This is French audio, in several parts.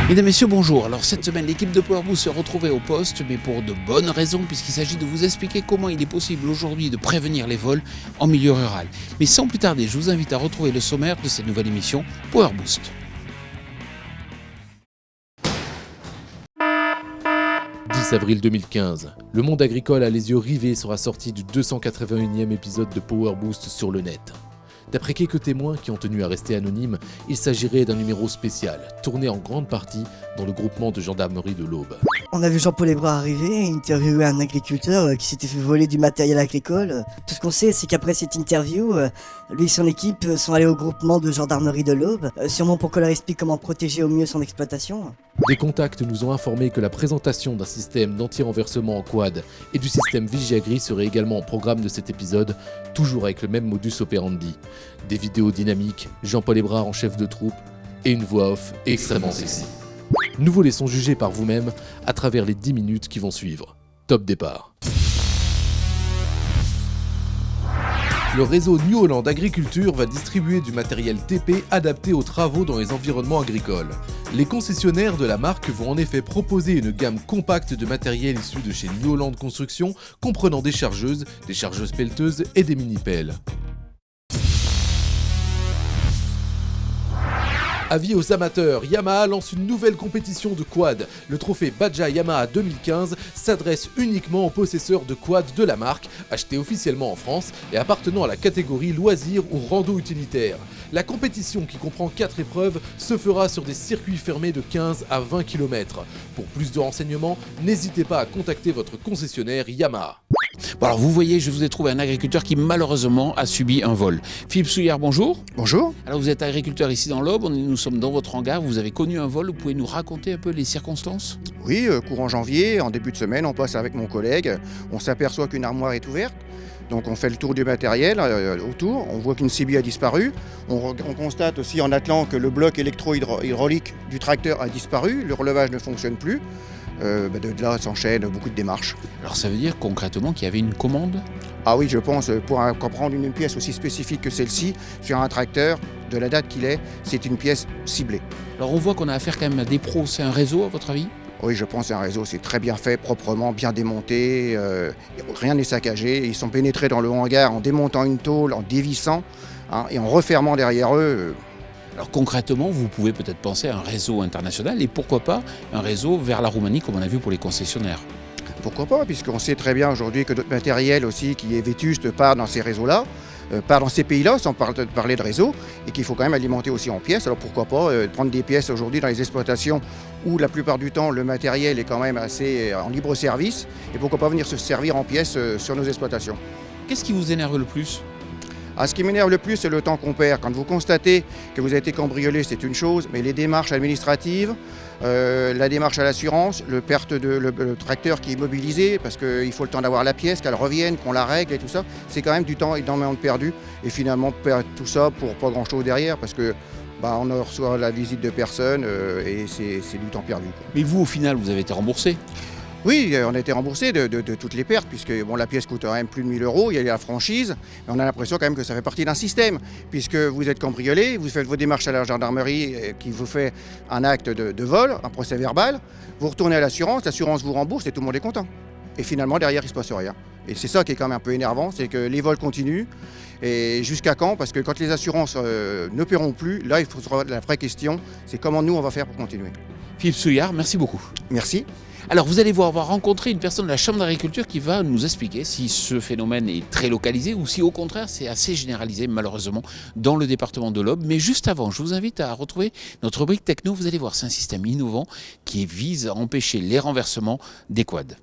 Mesdames, Messieurs, bonjour. Alors cette semaine, l'équipe de Power Boost se retrouvait au poste, mais pour de bonnes raisons, puisqu'il s'agit de vous expliquer comment il est possible aujourd'hui de prévenir les vols en milieu rural. Mais sans plus tarder, je vous invite à retrouver le sommaire de cette nouvelle émission Power Boost. « 10 avril 2015, le monde agricole a les yeux rivés sur la sortie du 281e épisode de Power Boost sur le net. D'après quelques témoins qui ont tenu à rester anonymes, il s'agirait d'un numéro spécial, tourné en grande partie dans le groupement de gendarmerie de l'Aube. On a vu Jean-Paul Hébras arriver, interviewer un agriculteur qui s'était fait voler du matériel agricole. Tout ce qu'on sait, c'est qu'après cette interview, lui et son équipe sont allés au groupement de gendarmerie de l'Aube, sûrement pour qu'on leur explique comment protéger au mieux son exploitation. Des contacts nous ont informé que la présentation d'un système d'anti-renversement en quad et du système Vigiagri serait également au programme de cet épisode, toujours avec le même modus operandi. Des vidéos dynamiques, Jean-Paul Hébras en chef de troupe et une voix off extrêmement sexy. Nous vous laissons juger par vous-même à travers les 10 minutes qui vont suivre. Top départ. Le réseau New Holland Agriculture va distribuer du matériel TP adapté aux travaux dans les environnements agricoles. Les concessionnaires de la marque vont en effet proposer une gamme compacte de matériel issu de chez New Holland Construction, comprenant des chargeuses pelleteuses et des mini-pelles. Avis aux amateurs, Yamaha lance une nouvelle compétition de quad. Le trophée Badja Yamaha 2015 s'adresse uniquement aux possesseurs de quad de la marque, achetés officiellement en France et appartenant à la catégorie loisirs ou rando utilitaire. La compétition, qui comprend 4 épreuves, se fera sur des circuits fermés de 15 à 20 km. Pour plus de renseignements, n'hésitez pas à contacter votre concessionnaire Yamaha. Bon alors vous voyez, je vous ai trouvé un agriculteur qui malheureusement a subi un vol. Philippe Souillard, bonjour. Bonjour. Alors vous êtes agriculteur ici dans l'Aube, nous sommes dans votre hangar, vous avez connu un vol, vous pouvez nous raconter un peu les circonstances ? Oui, courant janvier, en début de semaine, on passe avec mon collègue, on s'aperçoit qu'une armoire est ouverte, donc on fait le tour du matériel autour, on voit qu'une CB a disparu, on constate aussi en attelant que le bloc électro-hydraulique du tracteur a disparu, le relevage ne fonctionne plus. De là s'enchaînent beaucoup de démarches. Alors ça veut dire concrètement qu'il y avait une commande ? Ah oui, je pense, pour comprendre une pièce aussi spécifique que celle-ci, sur un tracteur, de la date qu'il est, c'est une pièce ciblée. Alors on voit qu'on a affaire quand même à des pros, c'est un réseau à votre avis ? Oui, je pense que c'est un réseau, c'est très bien fait, proprement, bien démonté, rien n'est saccagé. Ils sont pénétrés dans le hangar en démontant une tôle, en dévissant et en refermant derrière eux. Alors concrètement, vous pouvez peut-être penser à un réseau international et pourquoi pas un réseau vers la Roumanie comme on a vu pour les concessionnaires. Pourquoi pas, puisqu'on sait très bien aujourd'hui que notre matériel aussi qui est vétuste part dans ces réseaux-là, part dans ces pays-là, sans parler de réseau, et qu'il faut quand même alimenter aussi en pièces. Alors pourquoi pas prendre des pièces aujourd'hui dans les exploitations où la plupart du temps le matériel est quand même assez en libre service, et pourquoi pas venir se servir en pièces sur nos exploitations. Qu'est-ce qui vous énerve le plus ? Ce qui m'énerve le plus, c'est le temps qu'on perd. Quand vous constatez que vous avez été cambriolé, c'est une chose, mais les démarches administratives, la démarche à l'assurance, le tracteur qui est mobilisé, parce qu'il faut le temps d'avoir la pièce, qu'elle revienne, qu'on la règle et tout ça, c'est quand même du temps énormément perdu. Et finalement, perdre tout ça pour pas grand-chose derrière, parce que on reçoit la visite de personnes et c'est du temps perdu. Mais vous, au final, vous avez été remboursé ? Oui, on a été remboursé de toutes les pertes, puisque la pièce coûte quand même plus de 1 000 €, il y a la franchise, mais on a l'impression quand même que ça fait partie d'un système, puisque vous êtes cambriolé, vous faites vos démarches à la gendarmerie qui vous fait un acte de vol, un procès verbal, vous retournez à l'assurance vous rembourse et tout le monde est content. Et finalement, derrière, il ne se passe rien. Et c'est ça qui est quand même un peu énervant, c'est que les vols continuent, et jusqu'à quand ? Parce que quand les assurances ne paieront plus, là, il faudra la vraie question, c'est comment nous, on va faire pour continuer. Philippe Souillard, merci beaucoup. Merci. Alors vous allez avoir rencontré une personne de la Chambre d'agriculture qui va nous expliquer si ce phénomène est très localisé ou si au contraire c'est assez généralisé malheureusement dans le département de l'Aube. Mais juste avant, je vous invite à retrouver notre rubrique techno. Vous allez voir, c'est un système innovant qui vise à empêcher les renversements des quads.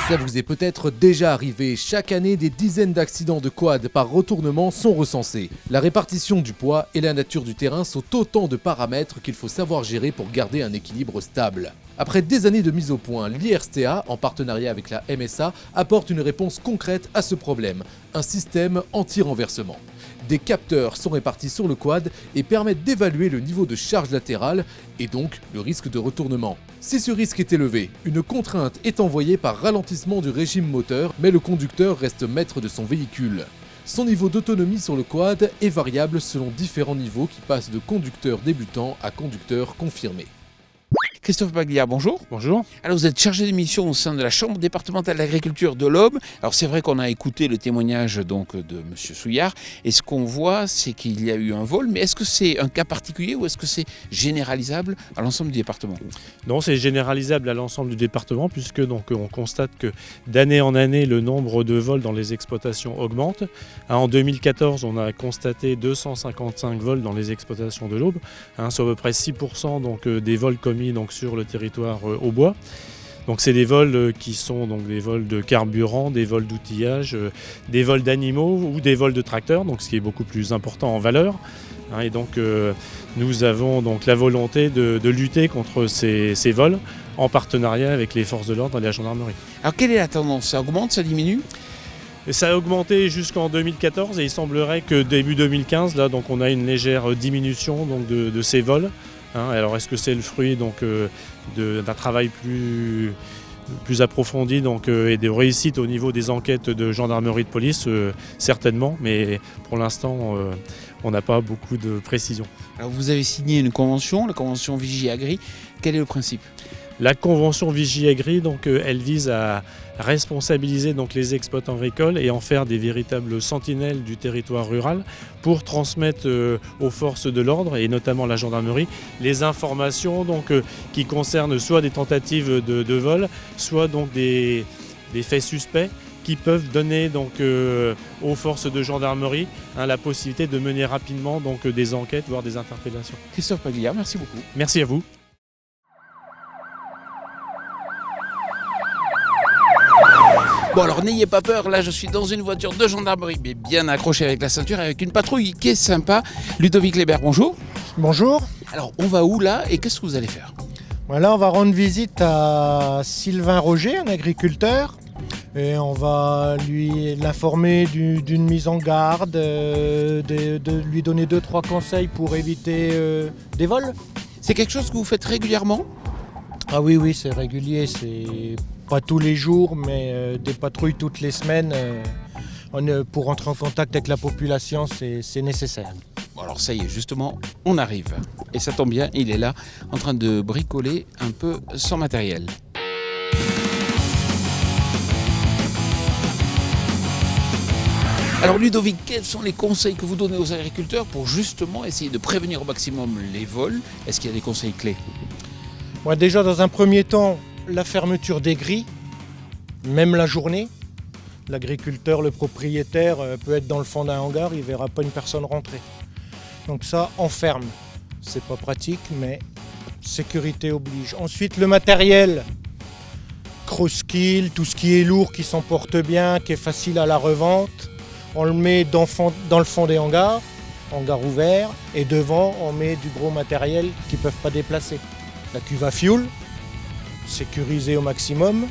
Ça vous est peut-être déjà arrivé, chaque année des dizaines d'accidents de quad par retournement sont recensés. La répartition du poids et la nature du terrain sont autant de paramètres qu'il faut savoir gérer pour garder un équilibre stable. Après des années de mise au point, l'IRSTEA, en partenariat avec la MSA, apporte une réponse concrète à ce problème, un système anti-renversement. Des capteurs sont répartis sur le quad et permettent d'évaluer le niveau de charge latérale et donc le risque de retournement. Si ce risque est élevé, une contrainte est envoyée par ralentissement du régime moteur, mais le conducteur reste maître de son véhicule. Son niveau d'autonomie sur le quad est variable selon différents niveaux qui passent de conducteur débutant à conducteur confirmé. Christophe Baglia, bonjour. Bonjour. Alors vous êtes chargé de mission au sein de la Chambre départementale d'agriculture de l'Aube. Alors c'est vrai qu'on a écouté le témoignage donc de M. Souillard et ce qu'on voit c'est qu'il y a eu un vol, mais est-ce que c'est un cas particulier ou est-ce que c'est généralisable à l'ensemble du département? Non, c'est généralisable à l'ensemble du département puisque donc on constate que d'année en année le nombre de vols dans les exploitations augmente. En 2014, on a constaté 255 vols dans les exploitations de l'Aube, soit à peu près 6% donc des vols commis donc sur le territoire au bois. Donc c'est des vols qui sont donc des vols de carburant, des vols d'outillage, des vols d'animaux ou des vols de tracteurs, donc ce qui est beaucoup plus important en valeur. Et donc nous avons donc la volonté de lutter contre ces vols en partenariat avec les forces de l'ordre et la gendarmerie. Alors quelle est la tendance? Ça augmente, ça diminue? Et ça a augmenté jusqu'en 2014 et il semblerait que début 2015, là, donc on a une légère diminution donc, de ces vols. Alors est-ce que c'est le fruit donc, d'un travail plus approfondi donc, et de réussite au niveau des enquêtes de gendarmerie de police? Certainement, mais pour l'instant on n'a pas beaucoup de précision. Alors vous avez signé une convention, la convention Vigie-Agri. Quel est le principe? La convention Vigie-Agri, donc, elle vise à responsabiliser donc, les exploitants agricoles et en faire des véritables sentinelles du territoire rural pour transmettre aux forces de l'ordre et notamment la gendarmerie les informations donc, qui concernent soit des tentatives de vol, soit donc, des faits suspects qui peuvent donner donc, aux forces de gendarmerie la possibilité de mener rapidement donc, des enquêtes, voire des interpellations. Christophe Baglia, merci beaucoup. Merci à vous. Bon alors n'ayez pas peur, là je suis dans une voiture de gendarmerie mais bien accrochée avec la ceinture avec une patrouille qui est sympa. Ludovic Léber, bonjour. Bonjour. Alors on va où là et qu'est-ce que vous allez faire? Voilà, on va rendre visite à Sylvain Roger, un agriculteur, et on va l'informer d'une mise en garde, de lui donner 2-3 conseils pour éviter des vols. C'est quelque chose que vous faites régulièrement? Ah oui, c'est régulier, c'est pas tous les jours, mais des patrouilles toutes les semaines. Pour entrer en contact avec la population, c'est nécessaire. Bon alors ça y est, justement, on arrive. Et ça tombe bien, il est là, en train de bricoler un peu son matériel. Alors Ludovic, quels sont les conseils que vous donnez aux agriculteurs pour justement essayer de prévenir au maximum les vols? Est-ce qu'il y a des conseils clés? Moi, déjà, dans un premier temps, la fermeture des grilles, même la journée. L'agriculteur, le propriétaire peut être dans le fond d'un hangar, il ne verra pas une personne rentrer. Donc ça, on ferme. C'est pas pratique, mais sécurité oblige. Ensuite, le matériel, Crosskill, tout ce qui est lourd, qui s'emporte bien, qui est facile à la revente, on le met dans le fond des hangars ouverts, et devant, on met du gros matériel qu'ils ne peuvent pas déplacer. La cuve à fioul, sécurisée au maximum.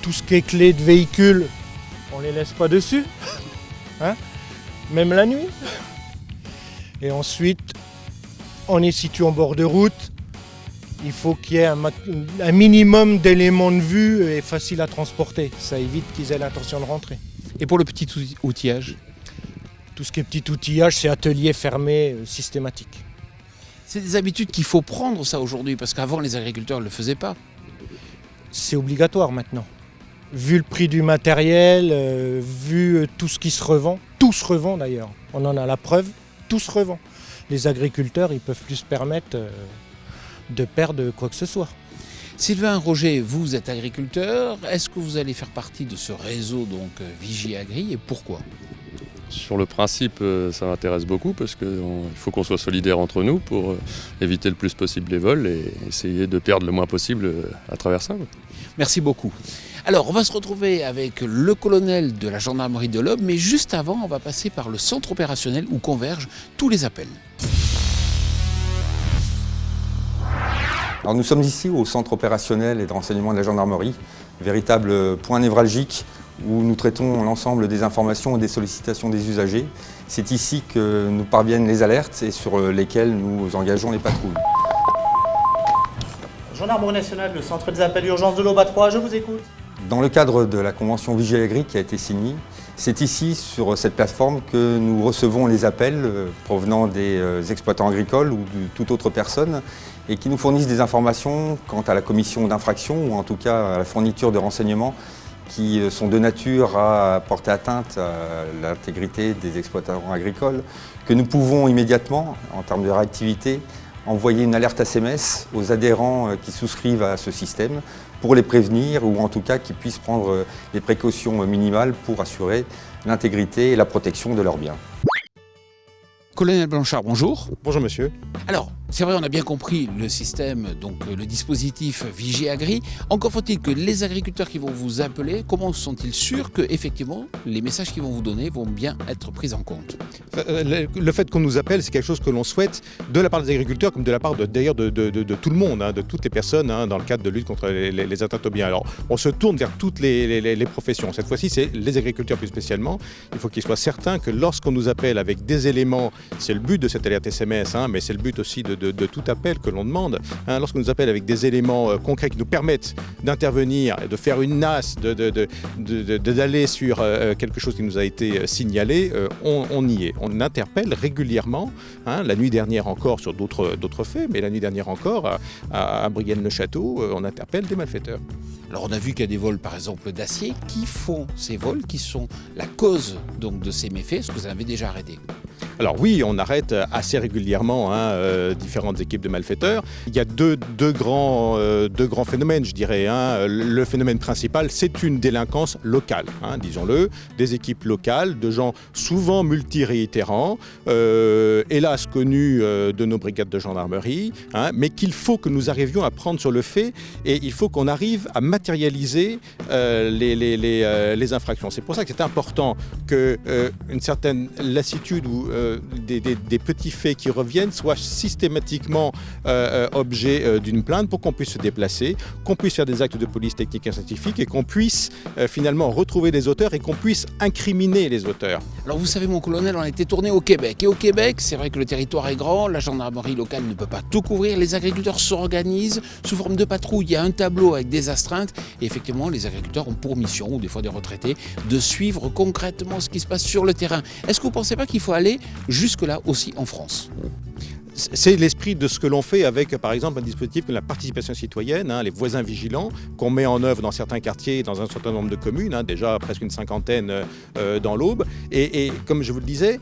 Tout ce qui est clé de véhicule, on ne les laisse pas dessus, même la nuit. Et ensuite, on est situé en bord de route. Il faut qu'il y ait un minimum d'éléments de vue et facile à transporter. Ça évite qu'ils aient l'intention de rentrer. Et pour le petit outillage? Tout ce qui est petit outillage, c'est atelier fermé systématique. C'est des habitudes qu'il faut prendre ça aujourd'hui, parce qu'avant les agriculteurs ne le faisaient pas. C'est obligatoire maintenant. Vu le prix du matériel, vu tout ce qui se revend, tout se revend d'ailleurs, on en a la preuve, tout se revend. Les agriculteurs, ils ne peuvent plus se permettre de perdre quoi que ce soit. Sylvain Roger, vous êtes agriculteur, est-ce que vous allez faire partie de ce réseau donc Vigie-Agri et pourquoi? Sur le principe, ça m'intéresse beaucoup parce qu'il faut qu'on soit solidaires entre nous pour éviter le plus possible les vols et essayer de perdre le moins possible à travers ça. Merci beaucoup. Alors, on va se retrouver avec le colonel de la gendarmerie de l'Aube, mais juste avant, on va passer par le centre opérationnel où convergent tous les appels. Alors nous sommes ici au centre opérationnel et de renseignement de la gendarmerie, véritable point névralgique où nous traitons l'ensemble des informations et des sollicitations des usagers. C'est ici que nous parviennent les alertes et sur lesquelles nous engageons les patrouilles. Gendarmerie nationale, le centre des appels d'urgence de l'Aube à 3, je vous écoute. Dans le cadre de la convention Vigie-Agri qui a été signée, C'est ici, sur cette plateforme, que nous recevons les appels provenant des exploitants agricoles ou de toute autre personne et qui nous fournissent des informations quant à la commission d'infraction ou en tout cas à la fourniture de renseignements qui sont de nature à porter atteinte à l'intégrité des exploitants agricoles, que nous pouvons immédiatement, en termes de réactivité, envoyer une alerte SMS aux adhérents qui souscrivent à ce système pour les prévenir ou en tout cas qu'ils puissent prendre les précautions minimales pour assurer l'intégrité et la protection de leurs biens. Colonel Blanchard, bonjour. Bonjour monsieur. Alors, c'est vrai, on a bien compris le système, donc le dispositif Vigiagri. Encore faut-il que les agriculteurs qui vont vous appeler, comment sont-ils sûrs que effectivement les messages qu'ils vont vous donner vont bien être pris en compte? Le fait qu'on nous appelle, c'est quelque chose que l'on souhaite de la part des agriculteurs comme de la part d'ailleurs de tout le monde, de toutes les personnes dans le cadre de lutte contre les atteintes aux biens. Alors, on se tourne vers toutes les professions. Cette fois-ci, c'est les agriculteurs plus spécialement. Il faut qu'ils soient certains que lorsqu'on nous appelle avec des éléments, c'est le but de cette alerte SMS, mais c'est le but aussi de tout appel que l'on demande. Lorsqu'on nous appelle avec des éléments concrets qui nous permettent d'intervenir, de faire une nasse, d'aller sur quelque chose qui nous a été signalé, on y est. On interpelle régulièrement, la nuit dernière encore sur d'autres faits, mais la nuit dernière encore à Brienne-le-Château, on interpelle des malfaiteurs. Alors on a vu qu'il y a des vols par exemple d'acier. Qui font ces vols, qui sont la cause donc de ces méfaits? Est-ce que vous avez déjà arrêté? Alors oui, on arrête assez régulièrement différentes équipes de malfaiteurs. Il y a deux grands phénomènes, je dirais. Le phénomène principal, c'est une délinquance locale, disons-le, des équipes locales, de gens souvent multiréitérants, hélas connus de nos brigades de gendarmerie, mais qu'il faut que nous arrivions à prendre sur le fait et il faut qu'on arrive à matérialiser les infractions. C'est pour ça que c'est important qu'une certaine lassitude ou des petits faits qui reviennent soient systématiquement objet d'une plainte pour qu'on puisse se déplacer, qu'on puisse faire des actes de police technique et scientifique et qu'on puisse finalement retrouver les auteurs et qu'on puisse incriminer les auteurs. Alors vous savez mon colonel, on a été tourné au Québec. Et au Québec, c'est vrai que le territoire est grand, la gendarmerie locale ne peut pas tout couvrir, les agriculteurs s'organisent sous forme de patrouille, il y a un tableau avec des astreintes et effectivement les agriculteurs ont pour mission, ou des fois des retraités, de suivre concrètement ce qui se passe sur le terrain. Est-ce que vous ne pensez pas qu'il faut aller jusque-là aussi en France? C'est l'esprit de ce que l'on fait avec, par exemple, un dispositif comme la participation citoyenne, les voisins vigilants, qu'on met en œuvre dans certains quartiers, dans un certain nombre de communes, déjà presque une cinquantaine dans l'Aube. Et comme je vous le disais,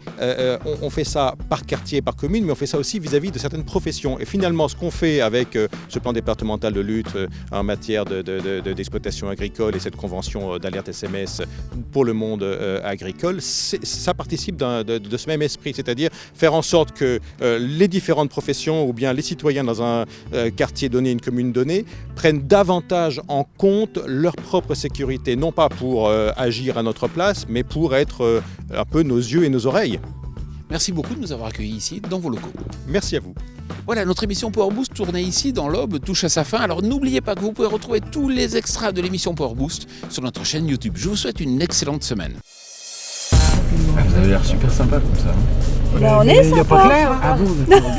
on fait ça par quartier, par commune, mais on fait ça aussi vis-à-vis de certaines professions. Et finalement, ce qu'on fait avec ce plan départemental de lutte en matière d'exploitation agricole et cette convention d'alerte SMS pour le monde agricole, ça participe de ce même esprit, c'est-à-dire faire en sorte que les différentes professions ou bien les citoyens dans un quartier donné, une commune donnée, prennent davantage en compte leur propre sécurité, non pas pour agir à notre place, mais pour être un peu nos yeux et nos oreilles. Merci beaucoup de nous avoir accueillis ici dans vos locaux. Merci à vous. Voilà, notre émission Power Boost tournée ici dans l'Aube touche à sa fin. Alors n'oubliez pas que vous pouvez retrouver tous les extras de l'émission Power Boost sur notre chaîne YouTube. Je vous souhaite une excellente semaine. Vous avez l'air super sympa comme ça. Ben on est sympa. Ah bon, d'accord.